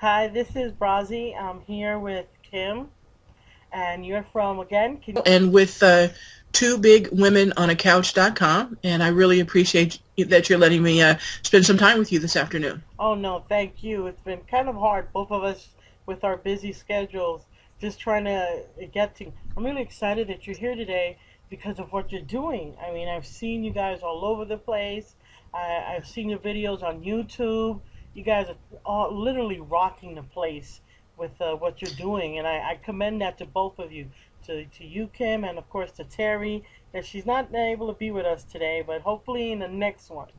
Hi, this is Brazy. I'm here with Kim, and you're from again. And with two big women on a couch.com, and I really appreciate that you're letting me spend some time with you this afternoon. Oh no, thank you. It's been kind of hard, both of us with our busy schedules, just trying to get to. I'm really excited that you're here today because of what you're doing. I mean, I've seen you guys all over the place. I've seen your videos on YouTube. You guys are all literally rocking the place with what you're doing, and I commend that to both of you, to you, Kim, and of course to Terry. That she's not able to be with us today, but hopefully in the next one.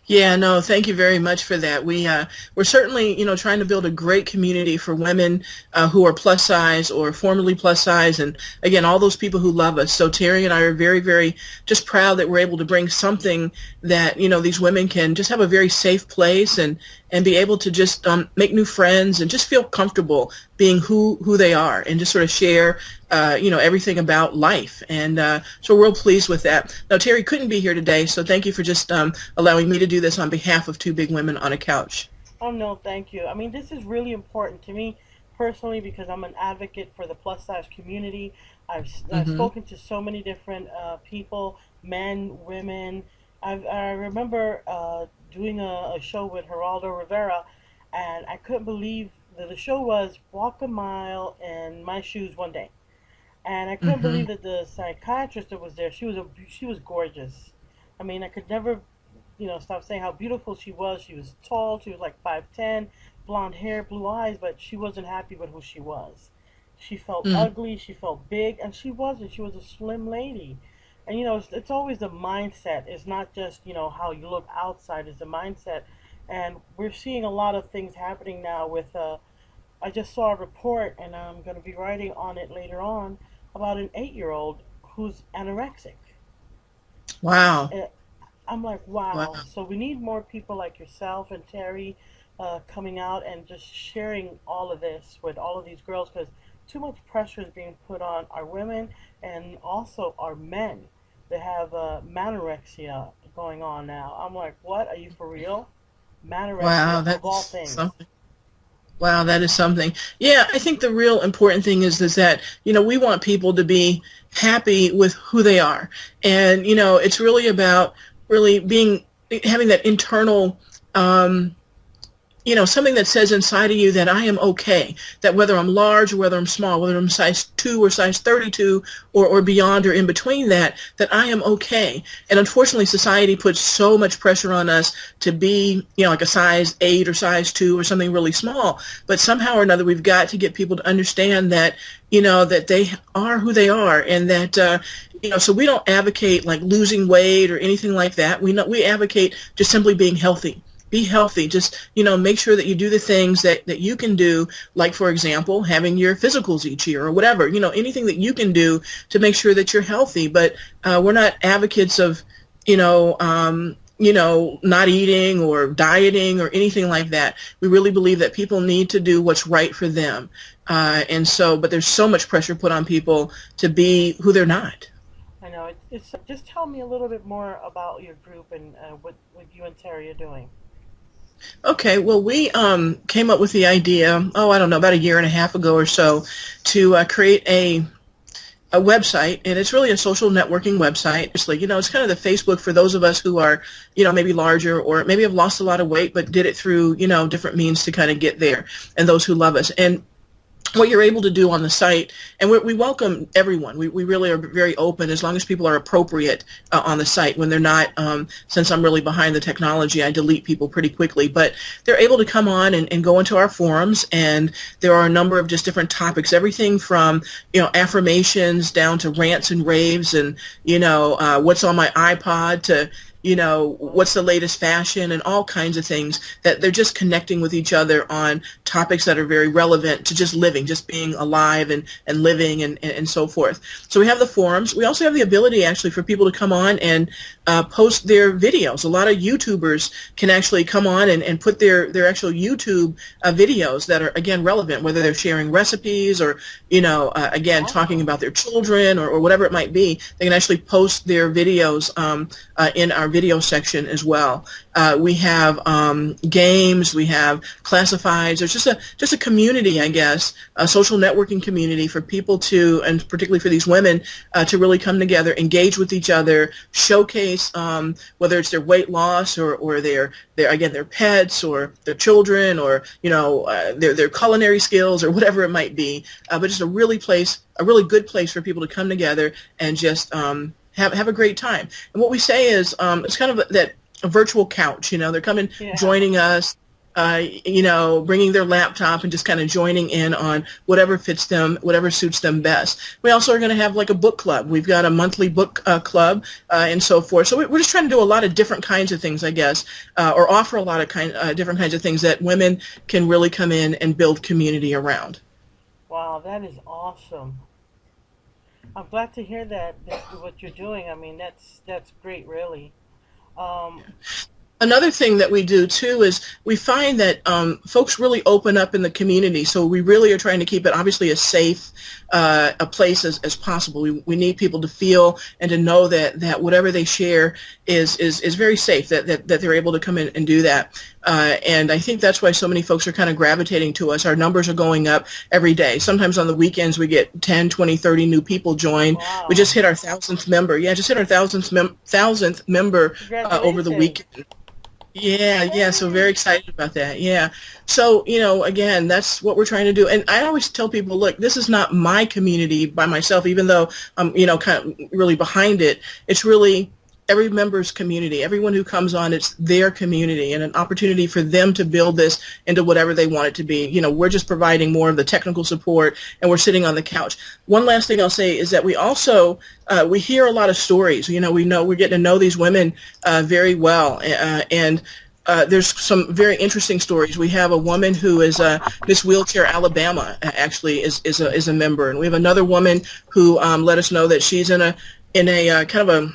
Yeah, no, thank you very much for that. We're certainly, trying to build a great community for women who are plus size or formerly plus size, and again, all those people who love us. So Terry and I are very, very just proud that we're able to bring something that these women can just have a very safe place and be able to just make new friends and just feel comfortable being who they are and just sort of share everything about life. And so we're real pleased with that. Now, Terry couldn't be here today, so thank you for just allowing me to do this on behalf of two big women on a couch. Oh no, thank you. I mean, this is really important to me personally because I'm an advocate for the plus size community. I've Hmm. spoken to so many different people, men, women. I remember doing a show with Geraldo Rivera, and I couldn't believe that the show was Walk a Mile in My Shoes One Day. And I couldn't Hmm. believe that the psychiatrist that was there, she was gorgeous. I mean, I could never stop saying how beautiful she was. She was tall. She was like 5'10", blonde hair, blue eyes, but she wasn't happy with who she was. She felt Hmm. ugly. She felt big, and she wasn't. She was a slim lady. And it's always the mindset. It's not just how you look outside. It's the mindset. And we're seeing a lot of things happening now with. I just saw a report, and I'm going to be writing on it later on about an 8-year-old who's anorexic. Wow. Uh, I'm like, Wow. wow. So we need more people like yourself and Terry coming out and just sharing all of this with all of these girls because too much pressure is being put on our women and also our men that have manorexia going on now. I'm like, what? Are you for real? Wow. Manorexia, of all That's things. something. Wow, that is something. Yeah, I think the real important thing is that, we want people to be happy with who they are. And, it's really about really having that internal, um, something that says inside of you that I am okay, that whether I'm large or whether I'm small, whether I'm size 2 or size 32 or beyond or in between that I am okay. And unfortunately, society puts so much pressure on us to be, like a size 8 or size 2 or something really small. But somehow or another, we've got to get people to understand that, that they are who they are and that, so we don't advocate like losing weight or anything like that. We advocate just simply being healthy. Be healthy. Just, make sure that you do the things that you can do, like, for example, having your physicals each year or whatever, anything that you can do to make sure that you're healthy. But we're not advocates of, not eating or dieting or anything like that. We really believe that people need to do what's right for them. But there's so much pressure put on people to be who they're not. I know. It's just tell me a little bit more about your group and what you and Terry are doing. Okay, well, we came up with the idea, oh, I don't know, about a year and a half ago or so, to create a website, and it's really a social networking website. It's like, it's kind of the Facebook for those of us who are, maybe larger or maybe have lost a lot of weight, but did it through, different means to kind of get there, and those who love us. And what you're able to do on the site, and we welcome everyone. We really are very open as long as people are appropriate on the site. When they're not, since I'm really behind the technology, I delete people pretty quickly. But they're able to come on and go into our forums, and there are a number of just different topics, everything from, affirmations down to rants and raves and, what's on my iPod to, what's the latest fashion and all kinds of things that they're just connecting with each other on topics that are very relevant to just living, just being alive and living and so forth. So we have the forums. We also have the ability actually for people to come on and post their videos. A lot of YouTubers can actually come on and put their actual YouTube videos that are, again, relevant, whether they're sharing recipes or, again, talking Awesome. about their children or whatever it might be. They can actually post their videos in our video section as well. We have games, we have classifieds. There's just a community, I guess, a social networking community for people to, and particularly for these women, to really come together, engage with each other, showcase whether it's their weight loss or their pets or their children or their culinary skills or whatever it might be. But just a really good place for people to come together and just have a great time. And what we say is it's kind of that a virtual couch. They're coming, Yeah. joining us, bringing their laptop and just kind of joining in on whatever fits them, whatever suits them best. We also are going to have like a book club. We've got a monthly book club and so forth. So we're just trying to do a lot of different kinds of things, I guess, or offer a lot of different kinds of things that women can really come in and build community around. Wow, that is awesome. I'm glad to hear that what you're doing. I mean, that's great, really. Um, Another thing that we do too is we find that folks really open up in the community. So we really are trying to keep it obviously as safe a place as possible. We need people to feel and to know that whatever they share is very safe, that they're able to come in and do that. And I think that's why so many folks are kind of gravitating to us. Our numbers are going up every day. Sometimes on the weekends we get 10, 20, 30 new people join. We just wow. hit our thousandth member. Yeah, just hit our thousandth member over the Congratulations. weekend. Yeah, so very Hey. excited about that. Yeah. So, again, that's what we're trying to do. And I always tell people, look, this is not my community by myself, even though I'm, kind of really behind it. It's really every member's community. Everyone who comes on, it's their community and an opportunity for them to build this into whatever they want it to be. We're just providing more of the technical support and we're sitting on the couch. One last thing I'll say is that we also, we hear a lot of stories. We're getting to know these women very well. And there's some very interesting stories. We have a woman who is Miss Wheelchair Alabama actually is a member, and we have another woman who let us know that she's in a kind of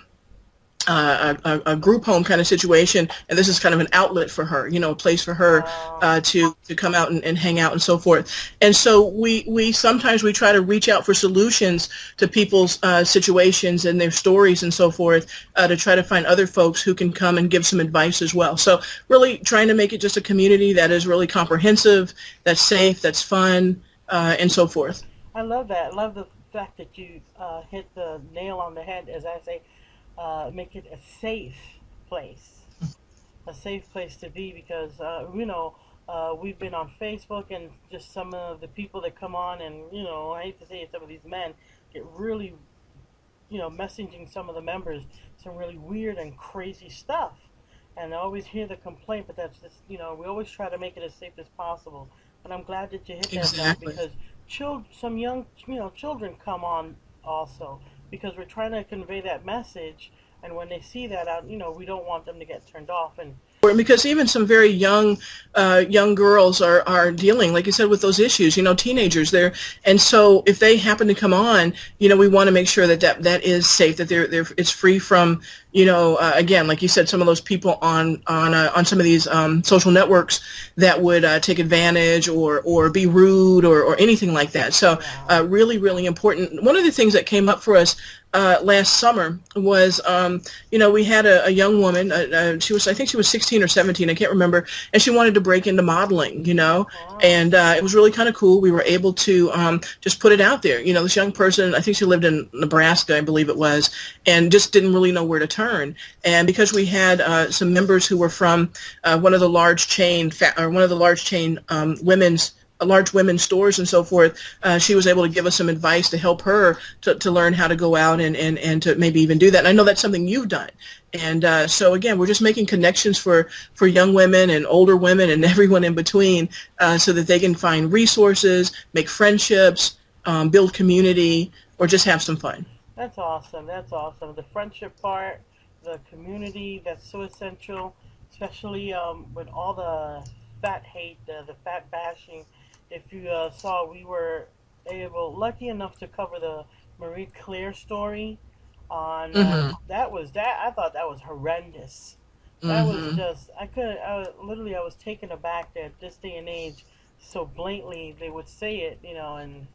a group home kind of situation, and this is kind of an outlet for her, a place for her Wow. to come out and hang out and so forth. And so we sometimes we try to reach out for solutions to people's situations and their stories and so forth to try to find other folks who can come and give some advice as well. So really trying to make it just a community that is really comprehensive, that's safe, that's fun, and so forth. I love that. I love the fact that you hit the nail on the head, as I say, make it a place. A safe place to be because we've been on Facebook and just some of the people that come on and I hate to say it, some of these men get really messaging some of the members some really weird and crazy stuff. And I always hear the complaint, but that's just we always try to make it as safe as possible. But I'm glad that you hit that note Exactly. because some young children come on also because we're trying to convey that message. And when they see that out, we don't want them to get turned off. And Because even some very young girls are dealing, like you said, with those issues. Teenagers. And so if they happen to come on, we want to make sure that is safe, that it's free from, again, like you said, some of those people on some of these social networks that would take advantage or be rude or anything like that. So yeah, really, really important. One of the things that came up for us last summer was, we had a young woman. I think she was 16 or 17. I can't remember, and she wanted to break into modeling. wow, And it was really kind of cool. We were able to just put it out there. This young person, I think she lived in Nebraska, I believe it was, and just didn't really know where to turn. And because we had some members who were from one of the large chain women's large women's stores and so forth, she was able to give us some advice to help her to learn how to go out and to maybe even do that. And I know that's something you've done. And so again, we're just making connections for young women and older women and everyone in between so that they can find resources, make friendships, build community, or just have some fun. that's awesome. That's awesome. The friendship part, the community, that's so essential, especially with all the fat hate, the fat bashing. If you saw, we were lucky enough to cover the Marie Claire story on Mm-hmm. that. I thought that was horrendous. That was Mm-hmm. just I was taken aback that this day and age so blatantly they would say it, and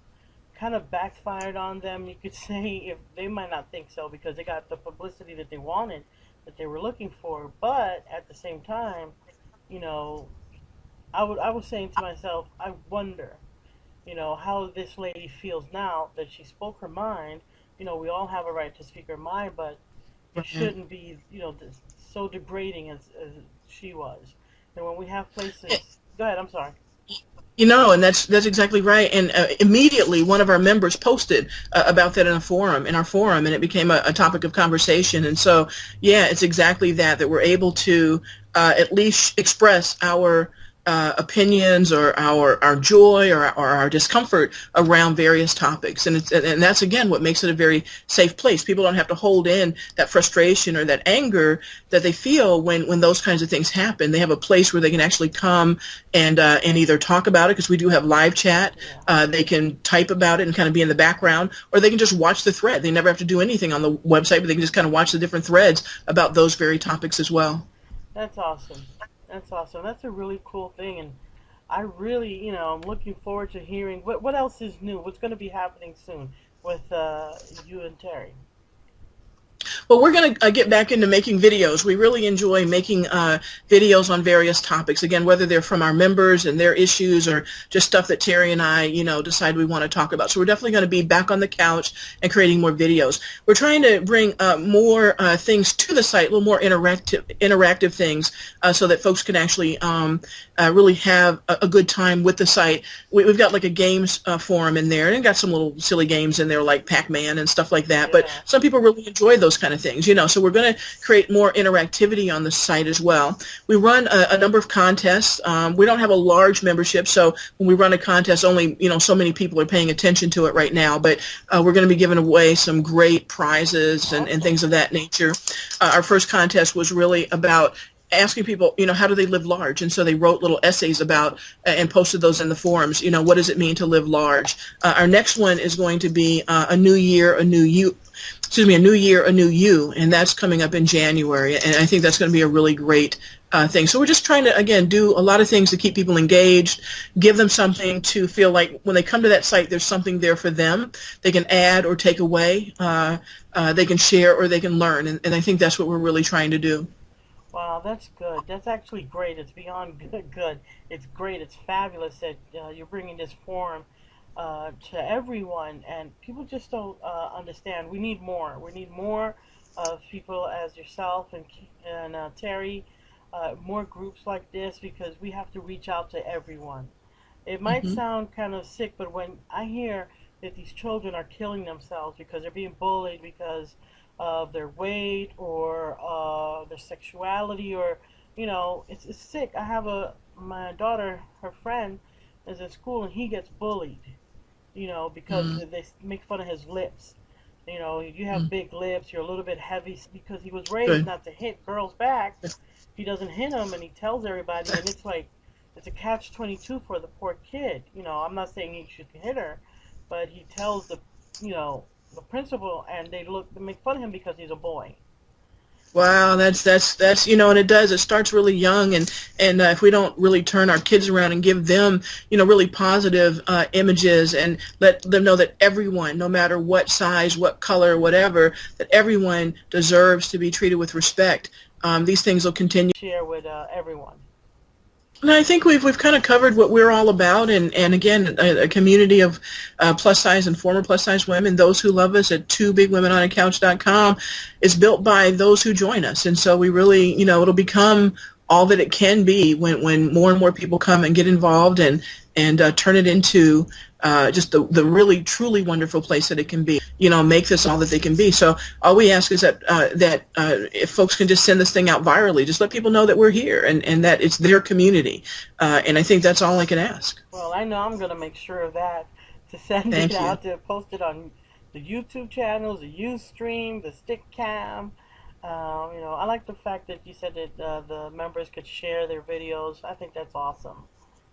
kind of backfired on them. You could say if they might not think so because they got the publicity that they wanted, that they were looking for. But at the same time, you know, I was saying to myself, I wonder, how this lady feels now that she spoke her mind. We all have a right to speak our mind, but it Right. shouldn't be, so degrading as she was. And when we have places, go ahead. I'm sorry. And that's exactly right. And immediately, one of our members posted about that in a forum, in our forum, and it became a topic of conversation. And so, yeah, it's exactly that we're able to at least express our opinions or our joy or our discomfort around various topics. And that's again what makes it a very safe place. People don't have to hold in that frustration or that anger that they feel when those kinds of things happen. They have a place where they can actually come and either talk about it, because we do have live chat. Yeah, They can type about it and kind of be in the background, or they can just watch the thread. They never have to do anything on the website, but they can just kind of watch the different threads about those very topics as well. that's awesome. That's awesome. That's a really cool thing, and I really, I'm looking forward to hearing what else is new. What's going to be happening soon with you and Terry? Well, we're going to get back into making videos. We really enjoy making videos on various topics. Again, whether they're from our members and their issues or just stuff that Terry and I, decide we want to talk about. So we're definitely going to be back on the couch and creating more videos. We're trying to bring more things to the site, a little more interactive things, so that folks can actually really have a good time with the site. We've got like a games forum in there, and got some little silly games in there like Pac-Man and stuff like that. But Yeah. some people really enjoy those kind of things, So we're going to create more interactivity on the site as well. We run a number of contests. We don't have a large membership, so when we run a contest, only so many people are paying attention to it right now. But we're going to be giving away some great prizes and Awesome. things of that nature. Our first contest was really about asking people, how do they live large? And so they wrote little essays about and posted those in the forums. What does it mean to live large? Our next one is going to be a new year, a new you. Excuse me, a new year, a new you, and that's coming up in January. And I think that's going to be a really great thing. So we're just trying to, again, do a lot of things to keep people engaged, give them something to feel like when they come to that site, there's something there for them. They can add or take away. They can share or they can learn. And I think that's what we're really trying to do. Wow, that's good. That's actually great. It's beyond good. Good. It's great. It's fabulous that you're bringing this forum to everyone, and people just don't understand. We need more. We need more of people as yourself and Terry, more groups like this because we have to reach out to everyone. It might Hmm. sound kind of sick, but when I hear that these children are killing themselves because they're being bullied because of their weight or their sexuality or it's sick. I have my daughter, her friend is in school and he gets bullied, because Mm-hmm. they make fun of his lips. You have big lips, you're a little bit heavy because he was raised Good. not to hit girls back. He doesn't hit them and he tells everybody, and it's like it's a catch-22 for the poor kid. I'm not saying he should hit her, but he tells you know, the principal, and they make fun of him because he's a boy. Wow, that's and it does. It starts really young, and if we don't really turn our kids around and give them really positive images and let them know that everyone, no matter what size, what color, whatever, that everyone deserves to be treated with respect. These things will continue. Share with everyone. And I think we've kind of covered what we're all about, and again, a community of plus size and former plus size women. Those who love us at twobigwomenonaCouch.com is built by those who join us, and so we really, it'll become all that it can be when more and more people come and get involved and turn it into just the really truly wonderful place that it can be. Make this all that they can be. So all we ask is that if folks can just send this thing out virally, just let people know that we're here and that it's their community. And I think that's all I can ask. Well, I know I'm gonna make sure of that to send it Thank you. out to post it on the YouTube channels, the Ustream, the Stick Cam. I like the fact that you said that the members could share their videos. I think that's awesome.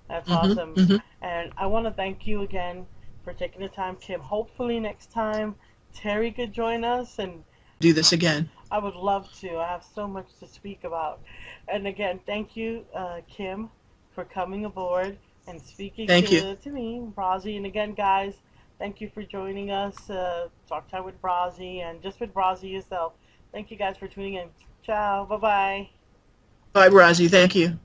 That's Hmm. awesome. Hmm. And I want to thank you again for taking the time, Kim. Hopefully next time Terry could join us, and Do this again. I would love to. I have so much to speak about. And again, thank you, Kim, for coming aboard and speaking Thank you. to me, Brazy. And again, guys, thank you for joining us. Talk Time with Brazy and just with Brazy yourself. Thank you guys for tuning in. Ciao. Bye bye. Bye, Brazy. Thank you.